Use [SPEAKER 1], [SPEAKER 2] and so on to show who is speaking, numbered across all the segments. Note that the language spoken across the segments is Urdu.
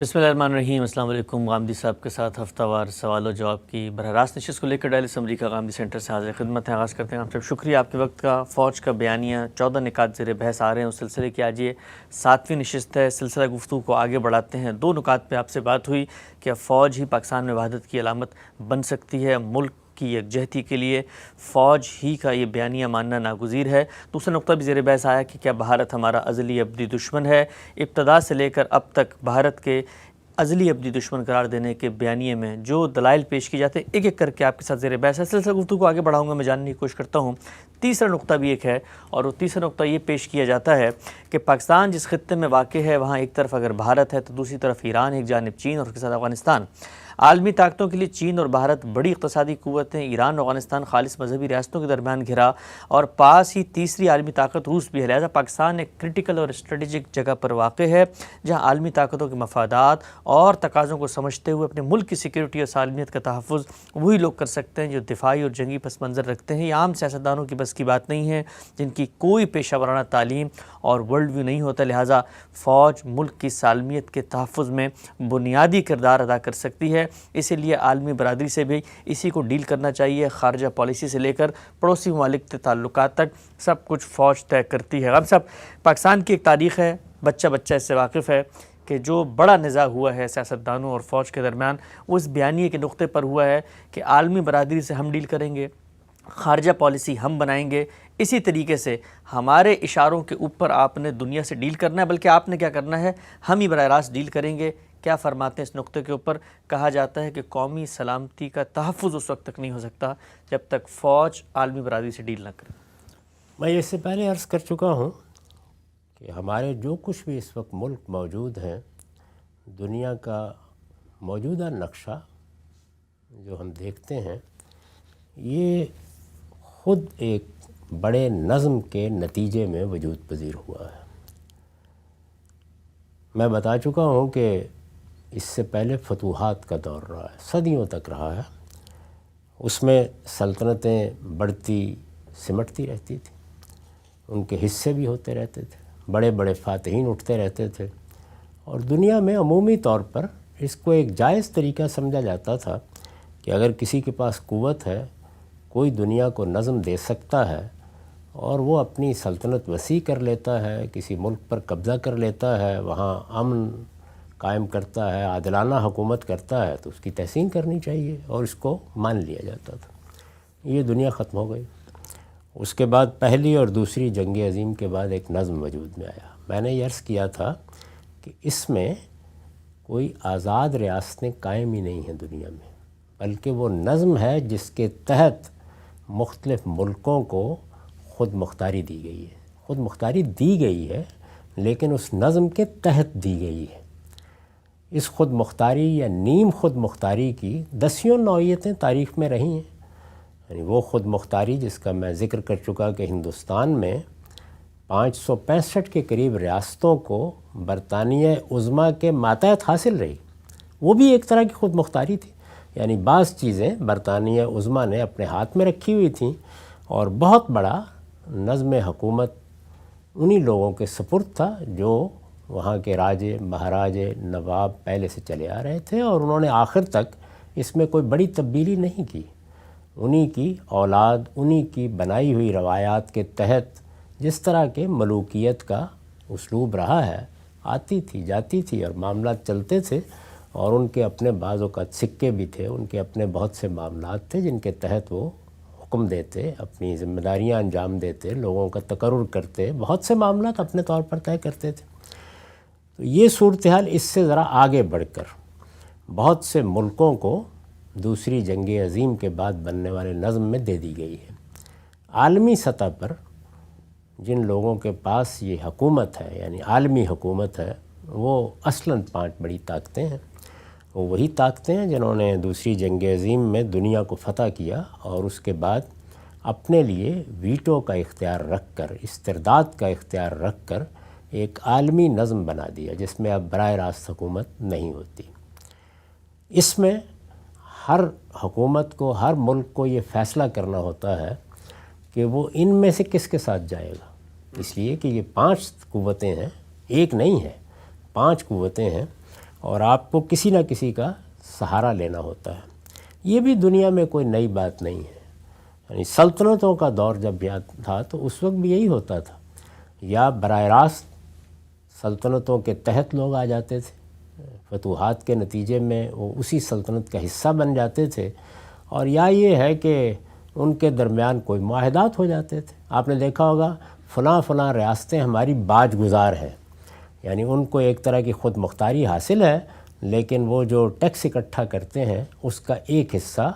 [SPEAKER 1] بسم اللہ الرحمن الرحیم۔ السلام علیکم۔ غامدی صاحب کے ساتھ ہفتہ وار سوال و جواب کی براہ راست نشست کو لے کر ڈیلی اسمبلی کا غامدی سینٹر سے حاضر خدمت ہے۔ آغاز کرتے ہیں۔ آپ سب شکریہ آپ کے وقت کا۔ فوج کا بیانیہ 14 نکات زیر بحث آ رہے ہیں، اس سلسلے کی آج یہ 7ویں نشست ہے۔ سلسلہ گفتگو کو آگے بڑھاتے ہیں۔ 2 نکات پہ آپ سے بات ہوئی کہ فوج ہی پاکستان میں وحدت کی علامت بن سکتی ہے، ملک کی یکجہتی کے لیے فوج ہی کا یہ بیانیہ ماننا ناگزیر ہے۔ دوسرا نقطہ بھی زیر بحث آیا کہ کیا بھارت ہمارا ازلی ابدی دشمن ہے۔ ابتدا سے لے کر اب تک بھارت کے ازلی ابدی دشمن قرار دینے کے بیانیے میں جو دلائل پیش کی جاتے ہیں، ایک ایک کر کے آپ کے ساتھ زیر بحث ہے۔ سلسلہ گفتگو کو آگے بڑھاؤں گا، میں جاننے کی کوشش کرتا ہوں۔ تیسرا نقطہ بھی ایک ہے، اور وہ تیسرا نقطہ یہ پیش کیا جاتا ہے کہ پاکستان جس خطے میں واقع ہے وہاں ایک طرف اگر بھارت ہے تو دوسری طرف ایران، ایک جانب چین اور اس کے ساتھ افغانستان۔ عالمی طاقتوں کے لیے چین اور بھارت بڑی اقتصادی قوتیں، ایران اور افغانستان خالص مذہبی ریاستوں کے درمیان گھرا، اور پاس ہی تیسری عالمی طاقت روس بھی ہے۔ لہذا پاکستان ایک کرٹیکل اور اسٹریٹجک جگہ پر واقع ہے جہاں عالمی طاقتوں کے مفادات اور تقاضوں کو سمجھتے ہوئے اپنے ملک کی سیکیورٹی اور سالمیت کا تحفظ وہی لوگ کر سکتے ہیں جو دفاعی اور جنگی پس منظر رکھتے ہیں۔ یہ عام سیاستدانوں کی بس کی بات نہیں ہے جن کی کوئی پیشہ ورانہ تعلیم اور ورلڈ ویو نہیں ہوتا۔ لہٰذا فوج ملک کی سالمیت کے تحفظ میں بنیادی کردار ادا کر سکتی ہے۔ اسی لیے عالمی برادری سے بھی اسی کو ڈیل کرنا چاہیے۔ خارجہ پالیسی سے لے کر پڑوسی ممالک کے تعلقات تک سب کچھ فوج طے کرتی ہے۔ ہم سب پاکستان کی ایک تاریخ ہے، بچہ بچہ اس سے واقف ہے کہ جو بڑا نزاع ہوا ہے سیاستدانوں اور فوج کے درمیان، وہ اس بیانیے کے نقطے پر ہوا ہے کہ عالمی برادری سے ہم ڈیل کریں گے، خارجہ پالیسی ہم بنائیں گے، اسی طریقے سے ہمارے اشاروں کے اوپر آپ نے دنیا سے ڈیل کرنا ہے، بلکہ آپ نے کیا کرنا ہے، ہم ہی براہ راست ڈیل کریں گے۔ کیا فرماتے ہیں اس نقطے کے اوپر؟ کہا جاتا ہے کہ قومی سلامتی کا تحفظ اس وقت تک نہیں ہو سکتا جب تک فوج عالمی برادری سے ڈیل نہ کرے۔
[SPEAKER 2] میں اس سے پہلے عرض کر چکا ہوں کہ ہمارے جو کچھ بھی اس وقت ملک موجود ہیں، دنیا کا موجودہ نقشہ جو ہم دیکھتے ہیں، یہ خود ایک بڑے نظم کے نتیجے میں وجود پذیر ہوا ہے۔ میں بتا چکا ہوں کہ اس سے پہلے فتوحات کا دور رہا ہے، صدیوں تک رہا ہے۔ اس میں سلطنتیں بڑھتی سمٹتی رہتی تھیں، ان کے حصے بھی ہوتے رہتے تھے، بڑے بڑے فاتحین اٹھتے رہتے تھے، اور دنیا میں عمومی طور پر اس کو ایک جائز طریقہ سمجھا جاتا تھا کہ اگر کسی کے پاس قوت ہے، کوئی دنیا کو نظم دے سکتا ہے اور وہ اپنی سلطنت وسیع کر لیتا ہے، کسی ملک پر قبضہ کر لیتا ہے، وہاں امن قائم کرتا ہے، عادلانہ حکومت کرتا ہے، تو اس کی تحسین کرنی چاہیے، اور اس کو مان لیا جاتا تھا۔ یہ دنیا ختم ہو گئی۔ اس کے بعد پہلی اور دوسری جنگ عظیم کے بعد ایک نظم وجود میں آیا۔ میں نے یہ عرض کیا تھا کہ اس میں کوئی آزاد ریاستیں قائم ہی نہیں ہیں دنیا میں، بلکہ وہ نظم ہے جس کے تحت مختلف ملکوں کو خود مختاری دی گئی ہے۔ خود مختاری دی گئی ہے، لیکن اس نظم کے تحت دی گئی ہے۔ اس خود مختاری یا نیم خود مختاری کی دسیوں نوعیتیں تاریخ میں رہی ہیں۔ یعنی وہ خود مختاری جس کا میں ذکر کر چکا کہ ہندوستان میں 565 کے قریب ریاستوں کو برطانیہ عظمیٰ کے ماتحت حاصل رہی، وہ بھی ایک طرح کی خود مختاری تھی۔ یعنی بعض چیزیں برطانیہ عظمیٰ نے اپنے ہاتھ میں رکھی ہوئی تھیں، اور بہت بڑا نظم حکومت انہی لوگوں کے سپرد تھا جو وہاں کے راجے، مہاراجے، نواب پہلے سے چلے آ رہے تھے، اور انہوں نے آخر تک اس میں کوئی بڑی تبدیلی نہیں کی۔ انہی کی اولاد، انہی کی بنائی ہوئی روایات کے تحت جس طرح کے ملوکیت کا اسلوب رہا ہے، آتی تھی جاتی تھی اور معاملات چلتے تھے، اور ان کے اپنے بعض اوقات سکے بھی تھے، ان کے اپنے بہت سے معاملات تھے جن کے تحت وہ حکم دیتے، اپنی ذمہ داریاں انجام دیتے، لوگوں کا تقرر کرتے، بہت سے معاملات اپنے طور پر طے کرتے تھے۔ تو یہ صورتحال اس سے ذرا آگے بڑھ کر بہت سے ملکوں کو دوسری جنگ عظیم کے بعد بننے والے نظم میں دے دی گئی ہے۔ عالمی سطح پر جن لوگوں کے پاس یہ حکومت ہے، یعنی عالمی حکومت ہے، وہ اصلاً 5 بڑی طاقتیں ہیں۔ وہ وہی طاقتیں ہیں جنہوں نے دوسری جنگ عظیم میں دنیا کو فتح کیا، اور اس کے بعد اپنے لیے ویٹو کا اختیار رکھ کر، استرداد کا اختیار رکھ کر ایک عالمی نظم بنا دیا جس میں اب براہ راست حکومت نہیں ہوتی۔ اس میں ہر حکومت کو، ہر ملک کو یہ فیصلہ کرنا ہوتا ہے کہ وہ ان میں سے کس کے ساتھ جائے گا، اس لیے کہ یہ 5 قوتیں ہیں، ایک نہیں ہے، 5 قوتیں ہیں، اور آپ کو کسی نہ کسی کا سہارا لینا ہوتا ہے۔ یہ بھی دنیا میں کوئی نئی بات نہیں ہے، یعنی سلطنتوں کا دور جب یاد تھا تو اس وقت بھی یہی ہوتا تھا، یا براہ راست سلطنتوں کے تحت لوگ آ جاتے تھے، فتوحات کے نتیجے میں وہ اسی سلطنت کا حصہ بن جاتے تھے، اور یا یہ ہے کہ ان کے درمیان کوئی معاہدات ہو جاتے تھے۔ آپ نے دیکھا ہوگا فلاں ریاستیں ہماری باج گزار ہیں، یعنی ان کو ایک طرح کی خود مختاری حاصل ہے، لیکن وہ جو ٹیکس اکٹھا کرتے ہیں اس کا ایک حصہ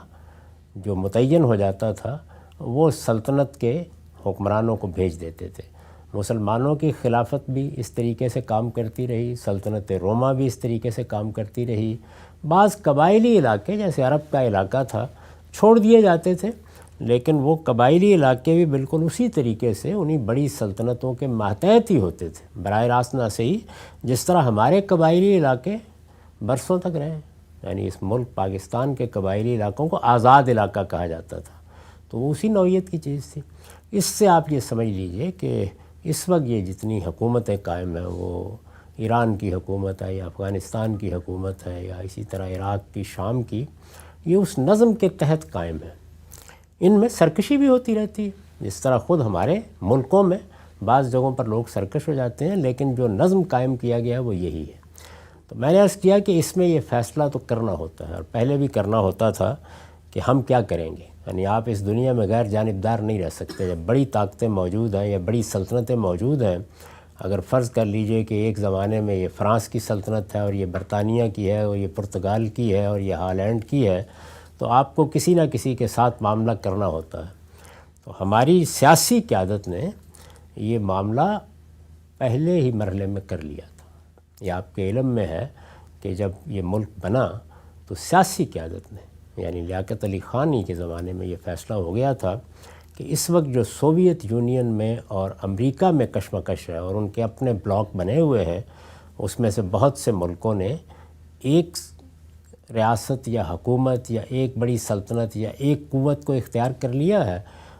[SPEAKER 2] جو متعین ہو جاتا تھا وہ سلطنت کے حکمرانوں کو بھیج دیتے تھے۔ مسلمانوں کی خلافت بھی اس طریقے سے کام کرتی رہی، سلطنت روما بھی اس طریقے سے کام کرتی رہی۔ بعض قبائلی علاقے جیسے عرب کا علاقہ تھا چھوڑ دیے جاتے تھے، لیکن وہ قبائلی علاقے بھی بالکل اسی طریقے سے انہی بڑی سلطنتوں کے ماتحت ہی ہوتے تھے، براہ راست نہ صحیح، جس طرح ہمارے قبائلی علاقے برسوں تک رہے، یعنی اس ملک پاکستان کے قبائلی علاقوں کو آزاد علاقہ کہا جاتا تھا، تو وہ اسی نوعیت کی چیز تھی۔ اس سے آپ یہ سمجھ لیجئے کہ اس وقت یہ جتنی حکومتیں قائم ہیں، وہ ایران کی حکومت ہے یا افغانستان کی حکومت ہے یا اسی طرح عراق کی، شام کی، یہ اس نظم کے تحت قائم ہے۔ ان میں سرکشی بھی ہوتی رہتی ہے، جس طرح خود ہمارے ملکوں میں بعض جگہوں پر لوگ سرکش ہو جاتے ہیں، لیکن جو نظم قائم کیا گیا ہے وہ یہی ہے۔ تو میں نے عرض کیا کہ اس میں یہ فیصلہ تو کرنا ہوتا ہے، اور پہلے بھی کرنا ہوتا تھا کہ ہم کیا کریں گے، یعنی آپ اس دنیا میں غیر جانبدار نہیں رہ سکتے۔ جب بڑی طاقتیں موجود ہیں یا بڑی سلطنتیں موجود ہیں، اگر فرض کر لیجئے کہ ایک زمانے میں یہ فرانس کی سلطنت ہے اور یہ برطانیہ کی ہے اور یہ پرتگال کی ہے اور یہ ہالینڈ کی ہے، تو آپ کو کسی نہ کسی کے ساتھ معاملہ کرنا ہوتا ہے۔ تو ہماری سیاسی قیادت نے یہ معاملہ پہلے ہی مرحلے میں کر لیا تھا۔ یہ آپ کے علم میں ہے کہ جب یہ ملک بنا تو سیاسی قیادت نے، یعنی لیاقت علی خان ہی کے زمانے میں یہ فیصلہ ہو گیا تھا کہ اس وقت جو سوویت یونین میں اور امریکہ میں کشمکش ہے اور ان کے اپنے بلاک بنے ہوئے ہیں، اس میں سے بہت سے ملکوں نے ایک ریاست یا حکومت یا ایک بڑی سلطنت یا ایک قوت کو اختیار کر لیا ہے،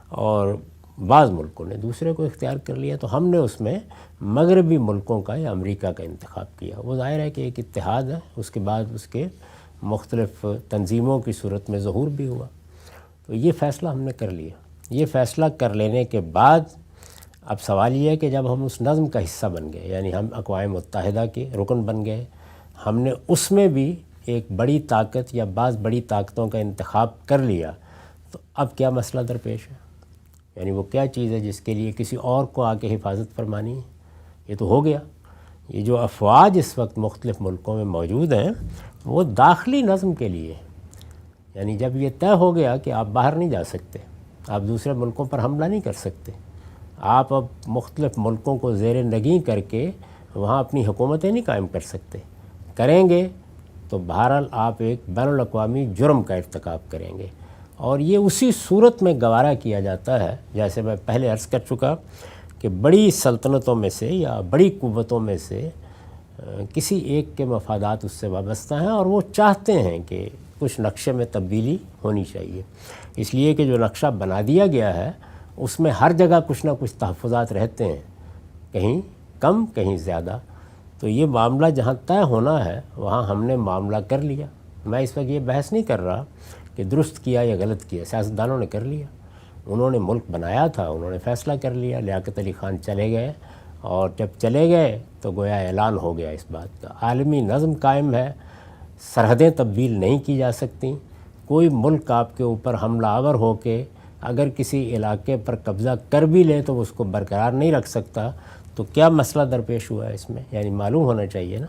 [SPEAKER 2] اور بعض ملکوں نے دوسرے کو اختیار کر لیا۔ تو ہم نے اس میں مغربی ملکوں کا یا امریکہ کا انتخاب کیا۔ وہ ظاہر ہے کہ ایک اتحاد ہے، اس کے بعد اس کے مختلف تنظیموں کی صورت میں ظہور بھی ہوا۔ تو یہ فیصلہ ہم نے کر لیا۔ یہ فیصلہ کر لینے کے بعد اب سوال یہ ہے کہ جب ہم اس نظم کا حصہ بن گئے، یعنی ہم اقوام متحدہ کے رکن بن گئے، ہم نے اس میں بھی ایک بڑی طاقت یا بعض بڑی طاقتوں کا انتخاب کر لیا، تو اب کیا مسئلہ درپیش ہے؟ یعنی وہ کیا چیز ہے جس کے لیے کسی اور کو آ کے حفاظت فرمانی ہے؟ یہ تو ہو گیا۔ یہ جو افواج اس وقت مختلف ملکوں میں موجود ہیں وہ داخلی نظم کے لیے، یعنی جب یہ طے ہو گیا کہ آپ باہر نہیں جا سکتے، آپ دوسرے ملکوں پر حملہ نہیں کر سکتے، آپ اب مختلف ملکوں کو زیر نگیں کر کے وہاں اپنی حکومتیں نہیں قائم کر سکتے، کریں گے تو بہرحال آپ ایک بین الاقوامی جرم کا ارتکاب کریں گے، اور یہ اسی صورت میں گوارا کیا جاتا ہے جیسے میں پہلے عرض کر چکا کہ بڑی سلطنتوں میں سے یا بڑی قوتوں میں سے کسی ایک کے مفادات اس سے وابستہ ہیں، اور وہ چاہتے ہیں کہ کچھ نقشے میں تبدیلی ہونی چاہیے، اس لیے کہ جو نقشہ بنا دیا گیا ہے اس میں ہر جگہ کچھ نہ کچھ تحفظات رہتے ہیں، کہیں کم کہیں زیادہ۔ تو یہ معاملہ جہاں طے ہونا ہے وہاں ہم نے معاملہ کر لیا۔ میں اس وقت یہ بحث نہیں کر رہا کہ درست کیا یا غلط کیا، سیاستدانوں نے کر لیا، انہوں نے ملک بنایا تھا، انہوں نے فیصلہ کر لیا، لیاقت علی خان چلے گئے، اور جب چلے گئے تو گویا اعلان ہو گیا اس بات کا، عالمی نظم قائم ہے، سرحدیں تبدیل نہیں کی جا سکتی، کوئی ملک آپ کے اوپر حملہ آور ہو کے اگر کسی علاقے پر قبضہ کر بھی لے تو اس کو برقرار نہیں رکھ سکتا۔ تو کیا مسئلہ درپیش ہوا ہے اس میں؟ یعنی معلوم ہونا چاہیے نا،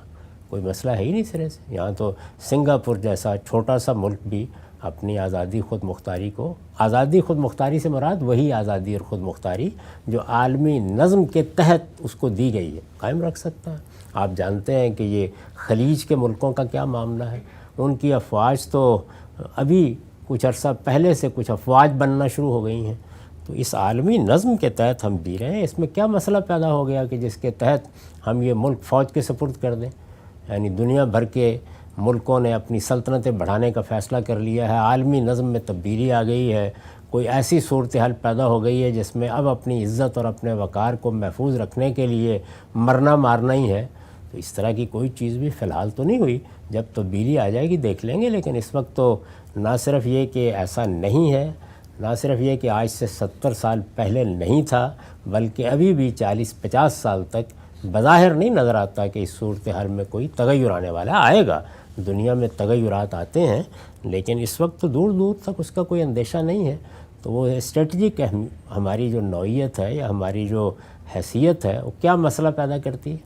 [SPEAKER 2] کوئی مسئلہ ہے ہی نہیں سرے سے۔ یہاں تو سنگاپور جیسا چھوٹا سا ملک بھی اپنی آزادی خود مختاری کو، آزادی خود مختاری سے مراد وہی آزادی اور خود مختاری جو عالمی نظم کے تحت اس کو دی گئی ہے، قائم رکھ سکتا ہے۔ آپ جانتے ہیں کہ یہ خلیج کے ملکوں کا کیا معاملہ ہے، ان کی افواج تو ابھی کچھ عرصہ پہلے سے کچھ افواج بننا شروع ہو گئی ہیں۔ تو اس عالمی نظم کے تحت ہم جی رہے ہیں، اس میں کیا مسئلہ پیدا ہو گیا کہ جس کے تحت ہم یہ ملک فوج کے سپرد کر دیں؟ یعنی دنیا بھر کے ملکوں نے اپنی سلطنتیں بڑھانے کا فیصلہ کر لیا ہے، عالمی نظم میں تبدیلی آ گئی ہے، کوئی ایسی صورتحال پیدا ہو گئی ہے جس میں اب اپنی عزت اور اپنے وقار کو محفوظ رکھنے کے لیے مرنا مارنا ہی ہے۔ تو اس طرح کی کوئی چیز بھی فی الحال تو نہیں ہوئی. جب تبدیلی آ جائے گی دیکھ لیں گے. لیکن اس وقت تو نہ صرف یہ کہ ایسا نہیں ہے، نہ صرف یہ کہ آج سے 70 سال پہلے نہیں تھا، بلکہ ابھی بھی 40-50 سال تک بظاہر نہیں نظر آتا کہ اس صورتحال میں کوئی تغیر آنے والا ہے. آئے گا، دنیا میں تغیرات آتے ہیں، لیکن اس وقت تو دور دور تک اس کا کوئی اندیشہ نہیں ہے. تو وہ اسٹریٹجک ہماری جو نوعیت ہے یا ہماری جو حیثیت ہے وہ کیا مسئلہ پیدا کرتی ہے.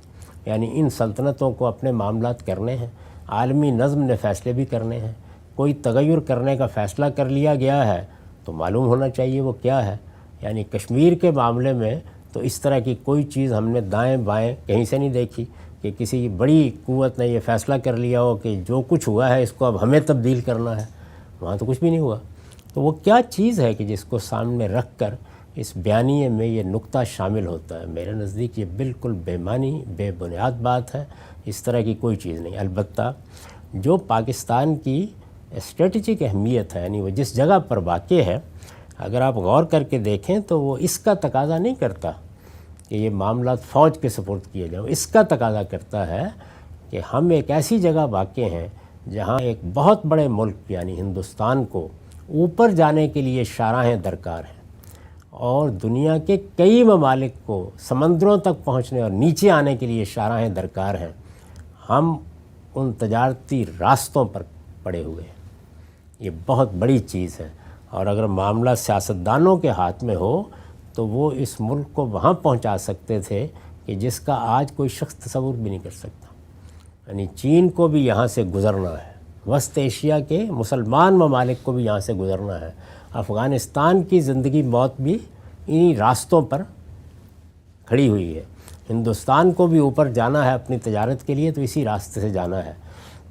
[SPEAKER 2] یعنی ان سلطنتوں کو اپنے معاملات کرنے ہیں، عالمی نظم نے فیصلے بھی کرنے ہیں. کوئی تغیر کرنے کا فیصلہ کر لیا گیا ہے تو معلوم ہونا چاہیے وہ کیا ہے. یعنی کشمیر کے معاملے میں تو اس طرح کی کوئی چیز ہم نے دائیں بائیں کہیں سے نہیں دیکھی کہ کسی بڑی قوت نے یہ فیصلہ کر لیا ہو کہ جو کچھ ہوا ہے اس کو اب ہمیں تبدیل کرنا ہے. وہاں تو کچھ بھی نہیں ہوا. تو وہ کیا چیز ہے کہ جس کو سامنے رکھ کر اس بیانیے میں یہ نقطہ شامل ہوتا ہے؟ میرے نزدیک یہ بالکل بے معنی، بے بنیاد بات ہے. اس طرح کی کوئی چیز نہیں. البتہ جو پاکستان کی اسٹریٹجک اہمیت ہے، یعنی وہ جس جگہ پر واقع ہے، اگر آپ غور کر کے دیکھیں تو وہ اس کا تقاضا نہیں کرتا کہ یہ معاملات فوج کے سپرد کیے جائیں. اس کا تقاضا کرتا ہے کہ ہم ایک ایسی جگہ واقع ہیں جہاں ایک بہت بڑے ملک یعنی ہندوستان کو اوپر جانے کے لیے شاہراہیں درکار ہیں، اور دنیا کے کئی ممالک کو سمندروں تک پہنچنے اور نیچے آنے کے لیے شاہراہیں درکار ہیں. ہم ان تجارتی راستوں پر پڑے ہوئے ہیں. یہ بہت بڑی چیز ہے. اور اگر معاملہ سیاستدانوں کے ہاتھ میں ہو تو وہ اس ملک کو وہاں پہنچا سکتے تھے کہ جس کا آج کوئی شخص تصور بھی نہیں کر سکتا. یعنی چین کو بھی یہاں سے گزرنا ہے، وسط ایشیا کے مسلمان ممالک کو بھی یہاں سے گزرنا ہے. افغانستان کی زندگی موت بھی انہی راستوں پر کھڑی ہوئی ہے. ہندوستان کو بھی اوپر جانا ہے اپنی تجارت کے لیے تو اسی راستے سے جانا ہے.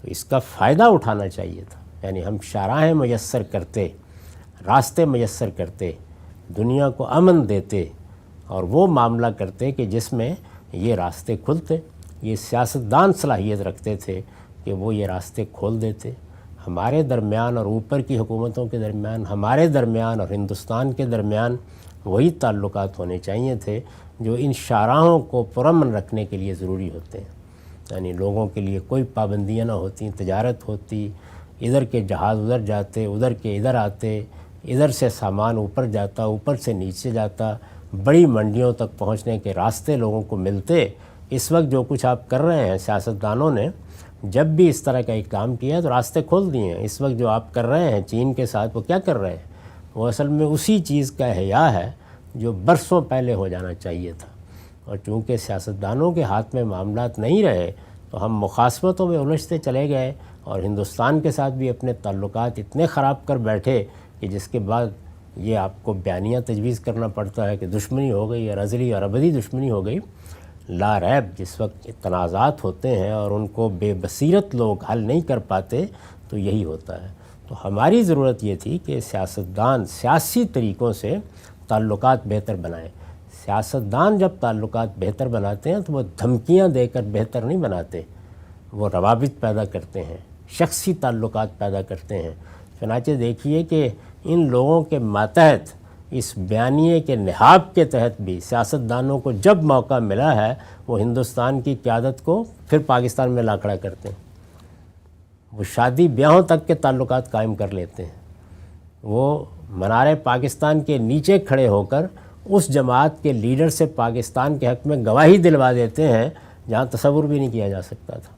[SPEAKER 2] تو اس کا فائدہ اٹھانا چاہیے تھا. یعنی ہم شاہراہیں میسر کرتے، راستے میسر کرتے، دنیا کو امن دیتے اور وہ معاملہ کرتے کہ جس میں یہ راستے کھلتے. یہ سیاستدان صلاحیت رکھتے تھے کہ وہ یہ راستے کھول دیتے. ہمارے درمیان اور اوپر کی حکومتوں کے درمیان، ہمارے درمیان اور ہندوستان کے درمیان وہی تعلقات ہونے چاہیے تھے جو ان شاہراہوں کو پرامن رکھنے کے لیے ضروری ہوتے ہیں. یعنی لوگوں کے لیے کوئی پابندیاں نہ ہوتی، تجارت ہوتی، ادھر کے جہاز ادھر جاتے، ادھر کے ادھر آتے، ادھر سے سامان اوپر جاتا، اوپر سے نیچے جاتا، بڑی منڈیوں تک پہنچنے کے راستے لوگوں کو ملتے. اس وقت جو کچھ آپ کر رہے ہیں سیاستدانوں نے جب بھی اس طرح کا ایک کام کیا تو راستے کھول دیے ہیں. اس وقت جو آپ کر رہے ہیں چین کے ساتھ وہ کیا کر رہے ہیں؟ وہ اصل میں اسی چیز کا احیاء ہے جو برسوں پہلے ہو جانا چاہیے تھا. اور چونکہ سیاستدانوں کے ہاتھ میں معاملات نہیں رہے تو ہم مخاصمتوں میں الجھتے چلے گئے اور ہندوستان کے ساتھ بھی اپنے تعلقات اتنے خراب کر بیٹھے کہ جس کے بعد یہ آپ کو بیانیہ تجویز کرنا پڑتا ہے کہ دشمنی ہو گئی اور ازلی اور ابدی دشمنی ہو گئی. لا ریب جس وقت تنازعات ہوتے ہیں اور ان کو بے بصیرت لوگ حل نہیں کر پاتے تو یہی ہوتا ہے. تو ہماری ضرورت یہ تھی کہ سیاستدان سیاسی طریقوں سے تعلقات بہتر بنائیں. سیاستدان جب تعلقات بہتر بناتے ہیں تو وہ دھمکیاں دے کر بہتر نہیں بناتے، وہ روابط پیدا کرتے ہیں، شخصی تعلقات پیدا کرتے ہیں. چنانچہ دیکھیے کہ ان لوگوں کے ماتحت اس بیانیے کے نہاب کے تحت بھی سیاستدانوں کو جب موقع ملا ہے وہ ہندوستان کی قیادت کو پھر پاکستان میں لا کھڑا کرتے ہیں. وہ شادی بیاہوں تک کے تعلقات قائم کر لیتے ہیں. وہ منارے پاکستان کے نیچے کھڑے ہو کر اس جماعت کے لیڈر سے پاکستان کے حق میں گواہی دلوا دیتے ہیں جہاں تصور بھی نہیں کیا جا سکتا تھا.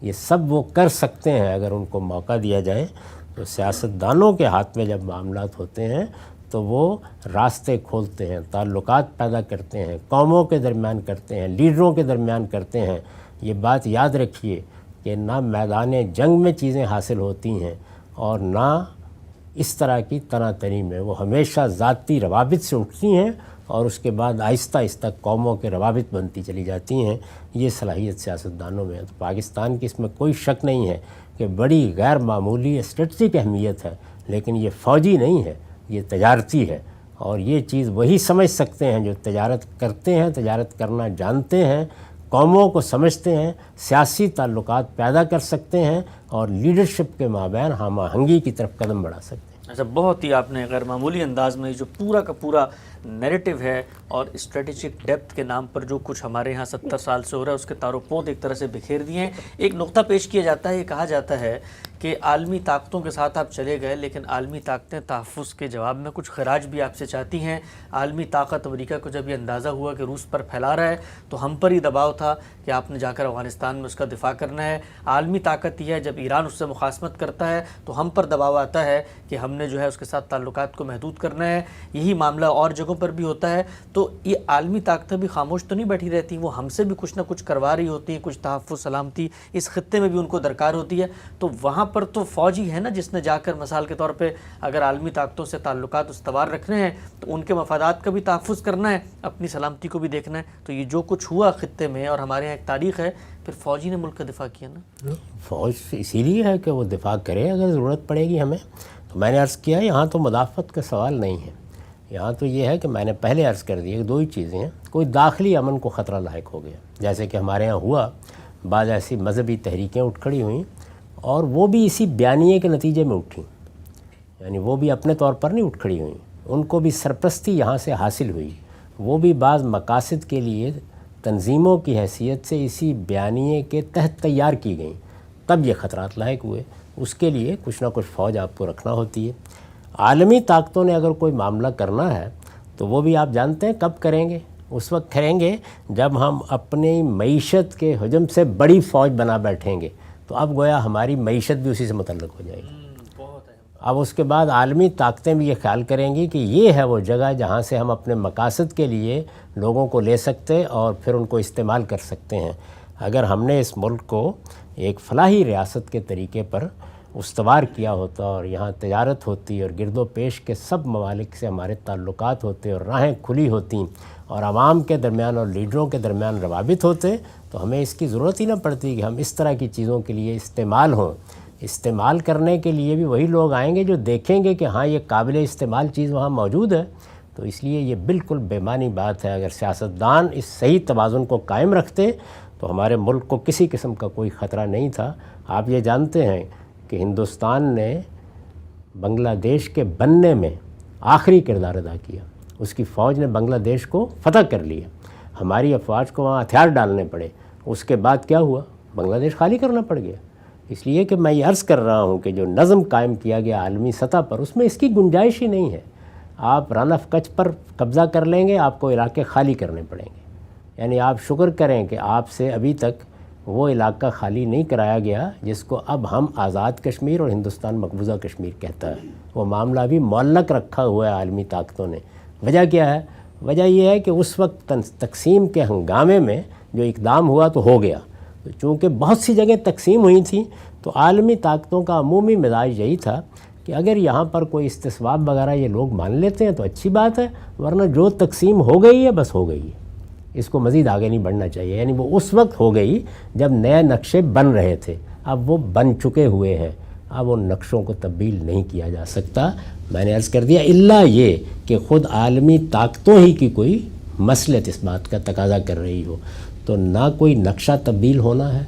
[SPEAKER 2] یہ سب وہ کر سکتے ہیں اگر ان کو موقع دیا جائے. تو سیاستدانوں کے ہاتھ میں جب معاملات ہوتے ہیں تو وہ راستے کھولتے ہیں، تعلقات پیدا کرتے ہیں، قوموں کے درمیان کرتے ہیں، لیڈروں کے درمیان کرتے ہیں. یہ بات یاد رکھیے کہ نہ میدان جنگ میں چیزیں حاصل ہوتی ہیں اور نہ اس طرح کی تنا تنی میں. وہ ہمیشہ ذاتی روابط سے اٹھتی ہیں اور اس کے بعد آہستہ آہستہ قوموں کے روابط بنتی چلی جاتی ہیں. یہ صلاحیت سیاستدانوں میں ہے. تو پاکستان کی اس میں کوئی شک نہیں ہے کہ بڑی غیر معمولی اسٹریٹجک اہمیت ہے، لیکن یہ فوجی نہیں ہے، یہ تجارتی ہے. اور یہ چیز وہی سمجھ سکتے ہیں جو تجارت کرتے ہیں، تجارت کرنا جانتے ہیں، قوموں کو سمجھتے ہیں، سیاسی تعلقات پیدا کر سکتے ہیں اور لیڈرشپ کے مابین ہم آہنگی کی طرف قدم بڑھا سکتے ہیں.
[SPEAKER 1] اچھا، بہت ہی آپ نے غیر معمولی انداز میں جو پورا کا پورا نیریٹو ہے اور اسٹریٹجک ڈیپتھ کے نام پر جو کچھ ہمارے ہاں 70 سال سے ہو رہا ہے اس کے تار و پود ایک طرح سے بکھیر دیے ہیں. ایک نقطہ پیش کیا جاتا ہے, یہ کہا جاتا ہے کہ عالمی طاقتوں کے ساتھ آپ چلے گئے لیکن عالمی طاقتیں تحفظ کے جواب میں کچھ خراج بھی آپ سے چاہتی ہیں. عالمی طاقت امریکہ کو جب یہ اندازہ ہوا کہ روس پر پھیلا رہا ہے تو ہم پر ہی دباؤ تھا کہ آپ نے جا کر افغانستان میں اس کا دفاع کرنا ہے. عالمی طاقت یہ ہے جب ایران اس سے مخاصمت کرتا ہے تو ہم پر دباؤ آتا ہے کہ ہم نے جو ہے اس کے ساتھ تعلقات کو محدود کرنا ہے. یہی معاملہ اور جگہوں پر بھی ہوتا ہے. تو یہ عالمی طاقتیں بھی خاموش تو نہیں بیٹھی رہتی, وہ ہم سے بھی کچھ نہ کچھ کروا رہی ہوتی ہیں, کچھ تحفظ سلامتی اس خطے میں بھی ان کو درکار ہوتی ہے. تو وہاں پر تو فوجی ہے نا جس نے جا کر مثال کے طور پہ اگر عالمی طاقتوں سے تعلقات استوار رکھنے ہیں تو ان کے مفادات کا بھی تحفظ کرنا ہے, اپنی سلامتی کو بھی دیکھنا ہے. تو یہ جو کچھ ہوا خطے میں, اور ہمارے یہاں ایک تاریخ ہے, پھر فوجی نے ملک کا دفاع کیا نا.
[SPEAKER 2] فوج اسی لیے ہے کہ وہ دفاع کرے اگر ضرورت پڑے گی ہمیں. تو میں نے عرض کیا یہاں تو مدافعت کا سوال نہیں ہے, یہاں تو یہ ہے کہ میں نے پہلے عرض کر دیا کہ دو ہی چیزیں ہیں. کوئی داخلی امن کو خطرہ لاحق ہو گیا, جیسے کہ ہمارے یہاں ہوا, بعض ایسی مذہبی تحریکیں اٹھ کھڑی ہوئیں اور وہ بھی اسی بیانیے کے نتیجے میں اٹھیں, یعنی وہ بھی اپنے طور پر نہیں اٹھ کھڑی ہوئیں, ان کو بھی سرپرستی یہاں سے حاصل ہوئی. وہ بھی بعض مقاصد کے لیے تنظیموں کی حیثیت سے اسی بیانیے کے تحت تیار کی گئیں, تب یہ خطرات لاحق ہوئے. اس کے لیے کچھ نہ کچھ فوج آپ کو رکھنا ہوتی ہے. عالمی طاقتوں نے اگر کوئی معاملہ کرنا ہے تو وہ بھی آپ جانتے ہیں کب کریں گے, اس وقت کریں گے جب ہم اپنی معیشت کے حجم سے بڑی فوج بنا بیٹھیں گے. تو اب گویا ہماری معیشت بھی اسی سے متعلق ہو جائے گی. اب اس کے بعد عالمی طاقتیں بھی یہ خیال کریں گی کہ یہ ہے وہ جگہ جہاں سے ہم اپنے مقاصد کے لیے لوگوں کو لے سکتے اور پھر ان کو استعمال کر سکتے ہیں. اگر ہم نے اس ملک کو ایک فلاحی ریاست کے طریقے پر استوار کیا ہوتا اور یہاں تجارت ہوتی اور گرد و پیش کے سب ممالک سے ہمارے تعلقات ہوتے اور راہیں کھلی ہوتیں اور عوام کے درمیان اور لیڈروں کے درمیان روابط ہوتے, تو ہمیں اس کی ضرورت ہی نہ پڑتی کہ ہم اس طرح کی چیزوں کے لیے استعمال ہوں. استعمال کرنے کے لیے بھی وہی لوگ آئیں گے جو دیکھیں گے کہ ہاں یہ قابل استعمال چیز وہاں موجود ہے. تو اس لیے یہ بالکل بے معنی بات ہے. اگر سیاستدان اس صحیح توازن کو قائم رکھتے تو ہمارے ملک کو کسی قسم کا کوئی خطرہ نہیں تھا. آپ یہ جانتے ہیں کہ ہندوستان نے بنگلہ دیش کے بننے میں آخری کردار ادا کیا. اس کی فوج نے بنگلہ دیش کو فتح کر لیا, ہماری افواج کو وہاں ہتھیار ڈالنے پڑے. اس کے بعد کیا ہوا, بنگلہ دیش خالی کرنا پڑ گیا. اس لیے کہ میں یہ عرض کر رہا ہوں کہ جو نظم قائم کیا گیا عالمی سطح پر, اس میں اس کی گنجائش ہی نہیں ہے. آپ رن آف کچھ پر قبضہ کر لیں گے, آپ کو علاقے خالی کرنے پڑیں گے. یعنی آپ شکر کریں کہ آپ سے ابھی تک وہ علاقہ خالی نہیں کرایا گیا جس کو اب ہم آزاد کشمیر اور ہندوستان مقبوضہ کشمیر کہتا ہے. وہ معاملہ بھی معلق رکھا ہوا ہے عالمی طاقتوں نے. وجہ کیا ہے؟ وجہ یہ ہے کہ اس وقت تقسیم کے ہنگامے میں جو اقدام ہوا تو ہو گیا. چونکہ بہت سی جگہیں تقسیم ہوئی تھیں تو عالمی طاقتوں کا عمومی مزاج یہی تھا کہ اگر یہاں پر کوئی استصواب وغیرہ یہ لوگ مان لیتے ہیں تو اچھی بات ہے, ورنہ جو تقسیم ہو گئی ہے بس ہو گئی ہے, اس کو مزید آگے نہیں بڑھنا چاہیے. یعنی وہ اس وقت ہو گئی جب نئے نقشے بن رہے تھے, اب وہ بن چکے ہوئے ہیں, اب ان نقشوں کو تبدیل نہیں کیا جا سکتا. میں نے عرض کر دیا الا یہ کہ خود عالمی طاقتوں ہی کی کوئی مصلحت اس بات کا تقاضا کر رہی ہو, تو نہ کوئی نقشہ تبدیل ہونا ہے,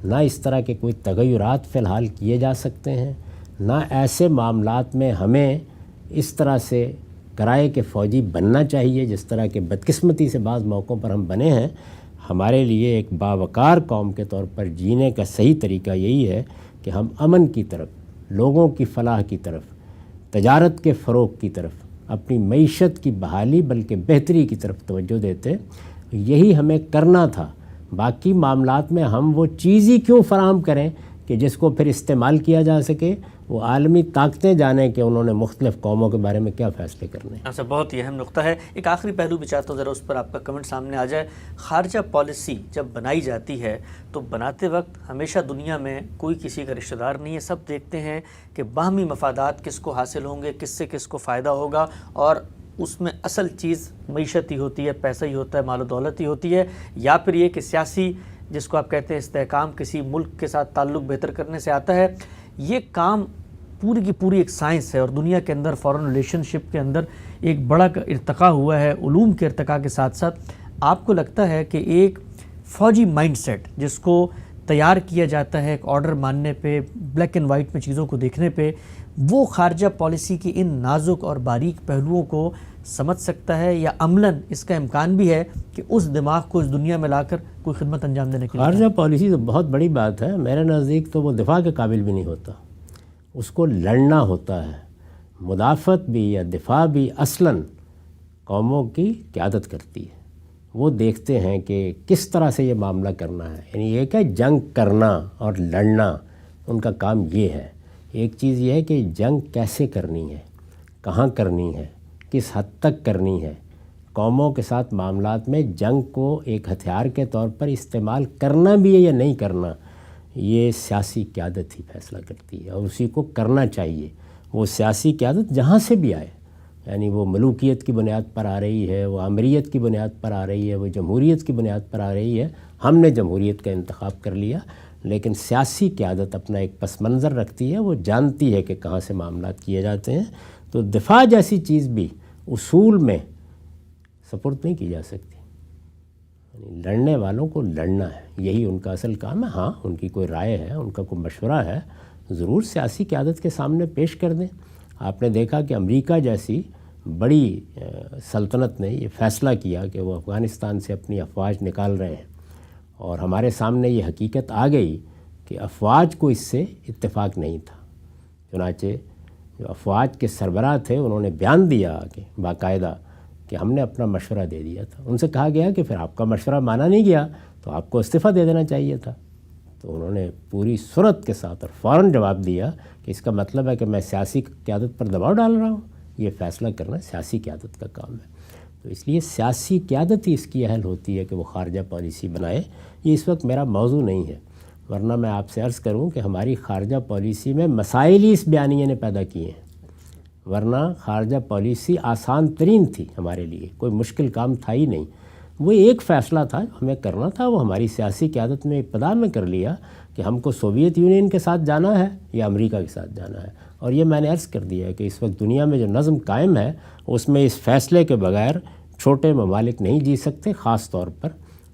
[SPEAKER 2] نہ اس طرح کے کوئی تغیرات فی الحال کیے جا سکتے ہیں, نہ ایسے معاملات میں ہمیں اس طرح سے کرائے کے فوجی بننا چاہیے جس طرح کے بدقسمتی سے بعض موقعوں پر ہم بنے ہیں. ہمارے لیے ایک باوقار قوم کے طور پر جینے کا صحیح طریقہ یہی ہے کہ ہم امن کی طرف, لوگوں کی فلاح کی طرف, تجارت کے فروغ کی طرف, اپنی معیشت کی بحالی بلکہ بہتری کی طرف توجہ دیتے. یہی ہمیں کرنا تھا. باقی معاملات میں ہم وہ چیز ہی کیوں فراہم کریں کہ جس کو پھر استعمال کیا جا سکے. وہ عالمی طاقتیں جانیں کہ انہوں نے مختلف قوموں کے بارے میں کیا فیصلے کرنے ہیں.
[SPEAKER 1] ایسا بہت ہی اہم نقطہ ہے. ایک آخری پہلو بھی چاہتا ہوں ذرا اس پر آپ کا کمنٹ سامنے آ جائے. خارجہ پالیسی جب بنائی جاتی ہے تو بناتے وقت ہمیشہ دنیا میں کوئی کسی کا رشتہ دار نہیں ہے, سب دیکھتے ہیں کہ باہمی مفادات کس کو حاصل ہوں گے, کس سے کس کو فائدہ ہوگا, اور اس میں اصل چیز معیشت ہی ہوتی ہے, پیسہ ہی ہوتا ہے, مال و دولت ہی ہوتی ہے, یا پھر یہ کہ سیاسی جس کو آپ کہتے ہیں استحکام کسی ملک کے ساتھ تعلق بہتر کرنے سے آتا ہے. یہ کام پوری کی پوری ایک سائنس ہے, اور دنیا کے اندر فارن ریلیشن شپ کے اندر ایک بڑا ارتقاء ہوا ہے علوم کے ارتقاء کے ساتھ ساتھ. آپ کو لگتا ہے کہ ایک فوجی مائنڈ سیٹ جس کو تیار کیا جاتا ہے ایک آرڈر ماننے پہ, بلیک اینڈ وائٹ میں چیزوں کو دیکھنے پہ, وہ خارجہ پالیسی کی ان نازک اور باریک پہلوؤں کو سمجھ سکتا ہے یا عملاً اس کا امکان بھی ہے کہ اس دماغ کو اس دنیا میں لا کر کوئی خدمت انجام دینے کے لیے؟
[SPEAKER 2] خارجہ پالیسی تو بہت بڑی بات ہے، میرے نزدیک تو وہ دفاع کے قابل بھی نہیں ہوتا، اس کو لڑنا ہوتا ہے۔ مدافعت بھی یا دفاع بھی اصلاً قوموں کی قیادت کرتی ہے، وہ دیکھتے ہیں کہ کس طرح سے یہ معاملہ کرنا ہے، یعنی ایک ہے جنگ کرنا اور لڑنا، ان کا کام یہ ہے۔ ایک چیز یہ ہے کہ جنگ کیسے کرنی ہے، کہاں کرنی ہے، کس حد تک کرنی ہے۔ قوموں کے ساتھ معاملات میں جنگ کو ایک ہتھیار کے طور پر استعمال کرنا بھی ہے یا نہیں کرنا، یہ سیاسی قیادت ہی فیصلہ کرتی ہے، اور اسی کو کرنا چاہیے۔ وہ سیاسی قیادت جہاں سے بھی آئے، یعنی وہ ملوکیت کی بنیاد پر آ رہی ہے، وہ آمریت کی بنیاد پر آ رہی ہے، وہ جمہوریت کی بنیاد پر آ رہی ہے۔ ہم نے جمہوریت کا انتخاب کر لیا، لیکن سیاسی قیادت اپنا ایک پس منظر رکھتی ہے، وہ جانتی ہے کہ کہاں سے معاملات کیے جاتے ہیں۔ تو دفاع جیسی چیز بھی اصول میں سپرد نہیں کی جا سکتی، یعنی لڑنے والوں کو لڑنا ہے، یہی ان کا اصل کام ہے۔ ہاں، ان کی کوئی رائے ہے، ان کا کوئی مشورہ ہے، ضرور سیاسی قیادت کے سامنے پیش کر دیں۔ آپ نے دیکھا کہ امریکہ جیسی بڑی سلطنت نے یہ فیصلہ کیا کہ وہ افغانستان سے اپنی افواج نکال رہے ہیں، اور ہمارے سامنے یہ حقیقت آ گئی کہ افواج کو اس سے اتفاق نہیں تھا۔ چنانچہ جو افواج کے سربراہ تھے انہوں نے بیان دیا کہ باقاعدہ کہ ہم نے اپنا مشورہ دے دیا تھا۔ ان سے کہا گیا کہ پھر آپ کا مشورہ مانا نہیں گیا تو آپ کو استعفیٰ دے دینا چاہیے تھا۔ تو انہوں نے پوری سرعت کے ساتھ اور فوراً جواب دیا کہ اس کا مطلب ہے کہ میں سیاسی قیادت پر دباؤ ڈال رہا ہوں۔ یہ فیصلہ کرنا سیاسی قیادت کا کام ہے۔ تو اس لیے سیاسی قیادت ہی اس کی اہل ہوتی ہے کہ وہ خارجہ پالیسی بنائے۔ یہ اس وقت میرا موضوع نہیں ہے، ورنہ میں آپ سے عرض کروں کہ ہماری خارجہ پالیسی میں مسائل ہی اس بیانیے نے پیدا کیے ہیں، ورنہ خارجہ پالیسی آسان ترین تھی ہمارے لیے، کوئی مشکل کام تھا ہی نہیں۔ وہ ایک فیصلہ تھا جو ہمیں کرنا تھا، وہ ہماری سیاسی قیادت میں ابتدا میں کر لیا کہ ہم کو سوویت یونین کے ساتھ جانا ہے یا امریکہ کے ساتھ جانا ہے۔ اور یہ میں نے عرض کر دیا ہے کہ اس وقت دنیا میں جو نظم قائم ہے اس میں اس فیصلے کے بغیر چھوٹے ممالک نہیں جی سکتے، خاص طور پر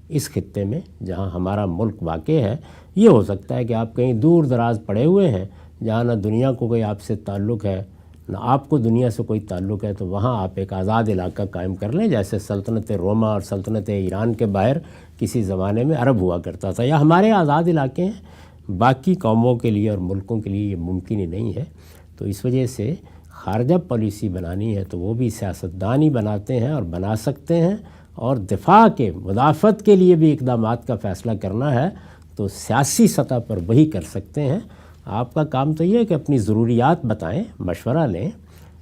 [SPEAKER 2] اس خطے میں جہاں ہمارا ملک واقع ہے۔ یہ ہو سکتا ہے کہ آپ کہیں دور دراز پڑے ہوئے ہیں جہاں نہ دنیا کو کوئی آپ سے تعلق ہے نہ آپ کو دنیا سے کوئی تعلق ہے، تو وہاں آپ ایک آزاد علاقہ قائم کر لیں، جیسے سلطنت روما اور سلطنت ایران کے باہر کسی زمانے میں عرب ہوا کرتا تھا، یا ہمارے آزاد علاقے ہیں۔ باقی قوموں کے لیے اور ملکوں کے لیے یہ ممکن ہی نہیں ہے۔ تو اس وجہ سے خارجہ پالیسی بنانی ہے تو وہ بھی سیاستدان ہی بناتے ہیں اور بنا سکتے ہیں، اور دفاع کے مدافعت کے لیے بھی اقدامات کا فیصلہ کرنا ہے تو سیاسی سطح پر وہی کر سکتے ہیں۔ آپ کا کام تو یہ ہے کہ اپنی ضروریات بتائیں، مشورہ لیں،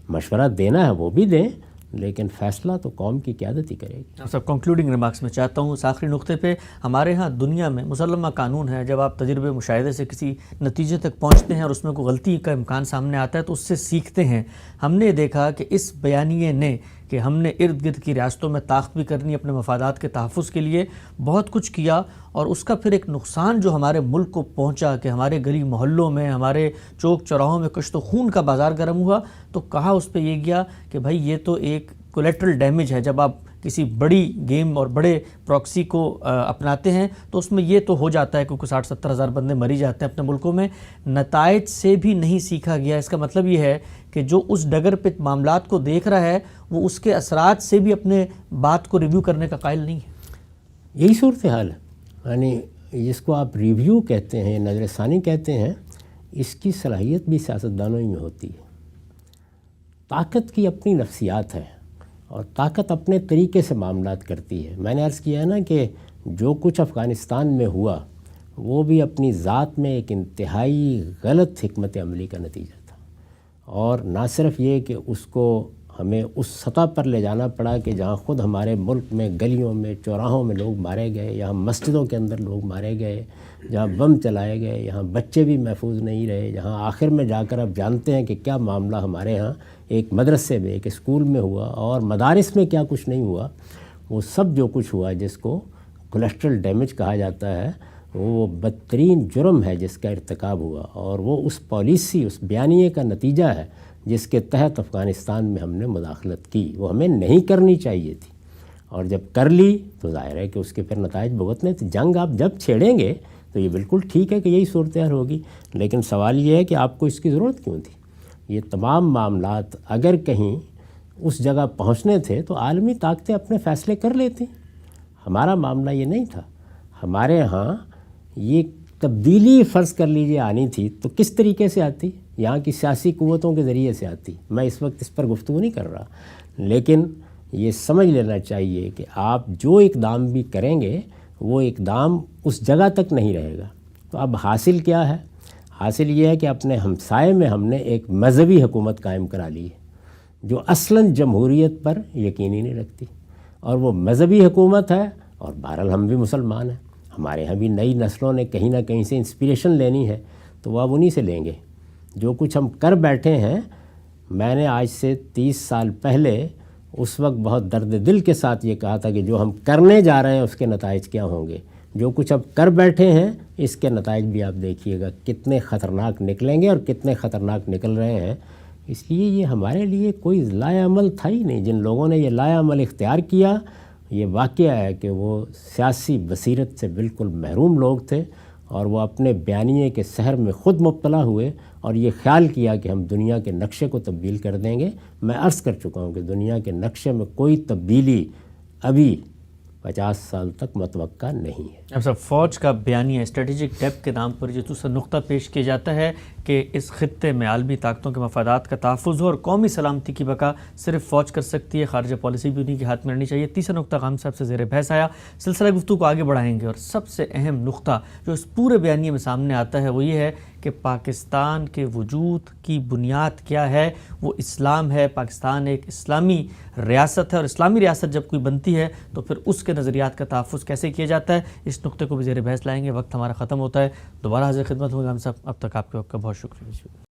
[SPEAKER 2] مشورہ دینا ہے وہ بھی دیں، لیکن فیصلہ تو قوم کی قیادت ہی کرے گی۔
[SPEAKER 1] سب کنکلوڈنگ ریمارکس میں چاہتا ہوں اس آخری نقطے پہ، ہمارے ہاں دنیا میں مسلمہ قانون ہے، جب آپ تجربے مشاہدے سے کسی نتیجے تک پہنچتے ہیں اور اس میں کوئی غلطی کا امکان سامنے آتا ہے تو اس سے سیکھتے ہیں۔ ہم نے دیکھا کہ اس بیانیے نے کہ ہم نے ارد گرد کی ریاستوں میں طاقت بھی کرنی اپنے مفادات کے تحفظ کے لیے، بہت کچھ کیا، اور اس کا پھر ایک نقصان جو ہمارے ملک کو پہنچا کہ ہمارے گلی محلوں میں، ہمارے چوک چوراہوں میں کشت و خون کا بازار گرم ہوا، تو کہا اس پہ یہ گیا کہ بھائی یہ تو ایک کولیٹرل ڈیمیج ہے۔ جب آپ کسی بڑی گیم اور بڑے پراکسی کو اپناتے ہیں تو اس میں یہ تو ہو جاتا ہے کیونکہ 60-70 ہزار بندے مری جاتے ہیں اپنے ملکوں میں، نتائج سے بھی نہیں سیکھا گیا۔ اس کا مطلب یہ ہے کہ جو اس ڈگر پہ معاملات کو دیکھ رہا ہے وہ اس کے اثرات سے بھی اپنے بات کو ریویو کرنے کا قائل نہیں ہے۔
[SPEAKER 2] یہی صورتحال ہے، یعنی جس کو آپ ریویو کہتے ہیں، نظر ثانی کہتے ہیں، اس کی صلاحیت بھی سیاستدانوں ہی میں ہوتی ہے۔ طاقت کی اپنی نفسیات ہے اور طاقت اپنے طریقے سے معاملات کرتی ہے۔ میں نے عرض کیا ہے نا کہ جو کچھ افغانستان میں ہوا وہ بھی اپنی ذات میں ایک انتہائی غلط حکمت عملی کا نتیجہ تھا، اور نہ صرف یہ کہ اس کو ہمیں اس سطح پر لے جانا پڑا کہ جہاں خود ہمارے ملک میں گلیوں میں چوراہوں میں لوگ مارے گئے، یہاں مسجدوں کے اندر لوگ مارے گئے، جہاں بم چلائے گئے، یہاں بچے بھی محفوظ نہیں رہے، جہاں آخر میں جا کر اب جانتے ہیں کہ کیا معاملہ ہمارے ہاں ایک مدرسے میں، ایک اسکول میں ہوا، اور مدارس میں کیا کچھ نہیں ہوا۔ وہ سب جو کچھ ہوا جس کو کولیسٹرل ڈیمیج کہا جاتا ہے، وہ بدترین جرم ہے جس کا ارتکاب ہوا، اور وہ اس پالیسی، اس بیانیے کا نتیجہ ہے جس کے تحت افغانستان میں ہم نے مداخلت کی۔ وہ ہمیں نہیں کرنی چاہیے تھی، اور جب کر لی تو ظاہر ہے کہ اس کے پھر نتائج بھگتنے تھے۔ جنگ آپ جب چھیڑیں گے تو یہ بالکل ٹھیک ہے کہ یہی صورتحال ہوگی، لیکن سوال یہ ہے کہ آپ کو اس کی ضرورت کیوں تھی؟ یہ تمام معاملات اگر کہیں اس جگہ پہنچنے تھے تو عالمی طاقتیں اپنے فیصلے کر لیتی. ہمارا معاملہ یہ نہیں تھا. ہمارے ہاں یہ تبدیلی فرض کر لیجیے آنی تھی تو کس طریقے سے آتی؟ یہاں کی سیاسی قوتوں کے ذریعے سے آتی. میں اس وقت اس پر گفتگو نہیں کر رہا، لیکن یہ سمجھ لینا چاہیے کہ آپ جو اقدام بھی کریں گے وہ اقدام اس جگہ تک نہیں رہے گا. تو اب حاصل کیا ہے؟ حاصل یہ ہے کہ اپنے ہمسائے میں ہم نے ایک مذہبی حکومت قائم کرا لی ہے جو اصلاً جمہوریت پر یقین ہی نہیں رکھتی، اور وہ مذہبی حکومت ہے. اور بہرحال ہم بھی مسلمان ہیں، ہمارے ہاں بھی نئی نسلوں نے کہیں نہ کہیں سے انسپریشن لینی ہے تو وہ اب انہی سے لیں گے. جو کچھ ہم کر بیٹھے ہیں، میں نے آج سے 30 سال پہلے اس وقت بہت درد دل کے ساتھ یہ کہا تھا کہ جو ہم کرنے جا رہے ہیں اس کے نتائج کیا ہوں گے. جو کچھ اب کر بیٹھے ہیں اس کے نتائج بھی آپ دیکھیے گا کتنے خطرناک نکلیں گے اور کتنے خطرناک نکل رہے ہیں. اس لیے یہ ہمارے لیے کوئی لائے عمل تھا ہی نہیں. جن لوگوں نے یہ لائے عمل اختیار کیا، یہ واقعہ ہے کہ وہ سیاسی بصیرت سے بالکل محروم لوگ تھے، اور وہ اپنے بیانیے کے سحر میں خود مبتلا ہوئے اور یہ خیال کیا کہ ہم دنیا کے نقشے کو تبدیل کر دیں گے. میں عرض کر چکا ہوں کہ دنیا کے نقشے میں کوئی تبدیلی ابھی 50 سال تک متوقع نہیں ہے.
[SPEAKER 1] اب صاحب، فوج کا بیانیہ اسٹریٹجک ڈیپتھ کے نام پر جو دوسرا نقطہ پیش کیا جاتا ہے کہ اس خطے میں عالمی طاقتوں کے مفادات کا تحفظ ہو اور قومی سلامتی کی بقا صرف فوج کر سکتی ہے، خارجہ پالیسی بھی انہی کے ہاتھ میں رہنی چاہیے. تیسرا نقطہ غام صاحب سے زیر بحث آیا. سلسلہ گفتگو کو آگے بڑھائیں گے، اور سب سے اہم نقطہ جو اس پورے بیانیے میں سامنے آتا ہے وہ یہ ہے کہ پاکستان کے وجود کی بنیاد کیا ہے. وہ اسلام ہے. پاکستان ایک اسلامی ریاست ہے، اور اسلامی ریاست جب کوئی بنتی ہے تو پھر اس کے نظریات کا تحفظ کیسے کیا جاتا ہے. اس نقطے کو بھی زیر بحث لائیں گے. وقت ہمارا ختم ہوتا ہے. دوبارہ حاضر خدمت ہوں گے ہم صاحب. اب تک آپ کے وقت کا بہت شکریہ.